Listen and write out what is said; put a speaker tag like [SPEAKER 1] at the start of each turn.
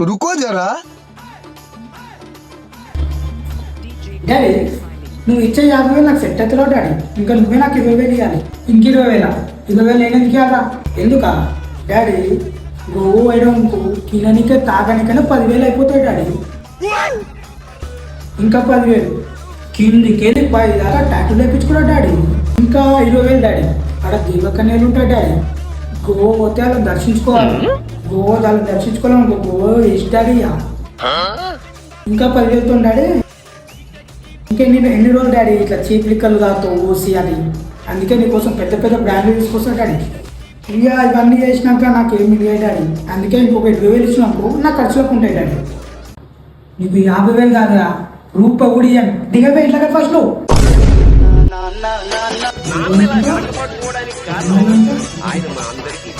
[SPEAKER 1] रुको जरा।
[SPEAKER 2] డాడీ నువ్వు ఇచ్చే 50,000 నాకు సెట్ అవుతున్నావు డాడీ. ఇంకా నువ్వే నాకు 20,000 ఇవ్వాలి. ఇంక 20,000 20,000 నేను ఎందుకు ఇవ్వాలా? ఎందుకా డాడీ? గోవు వేయడంకు తిననికే తాగనికనే 10,000 అయిపోతాయి డాడీ. ఇంకా 10,000 కిందికెళ్ళి 10 దాకా టాటూ లేపించుకున్నా డాడీ. ఇంకా 20,000 డాడీ. అక్కడ దీవకన్యలు ఉంటాయి డాడీ. గోవా పోతే వాళ్ళని దర్శించుకోవాలి. గోవా వాళ్ళని దర్శించుకోవాలనుకో గోవా వేస్ట్ డాడీ. ఇంకా 10,000తో డాడీ. ఇంకా ఎన్ని రోజులు డాడీ ఇట్లా చీప్ లిక్కర్లు తాగుతావు ఓసి అని. అందుకే నీకోసం పెద్ద పెద్ద బ్రాండ్లు తీసుకొస్తా డాడీ. ఇక ఇవన్నీ చేసినాక నాకు ఏమి లేదు డాడీ. అందుకే ఇంకొక 20,000 ఇచ్చినాకు నాకు ఖర్చులకు ఉంటాయి డాడీ. నీకు 50,000 కాదురా, రూపాయి కూడా ఇయ్యాను. దిగవే ఇట్లా ఫస్ట్
[SPEAKER 3] ఆయన మా అందరికి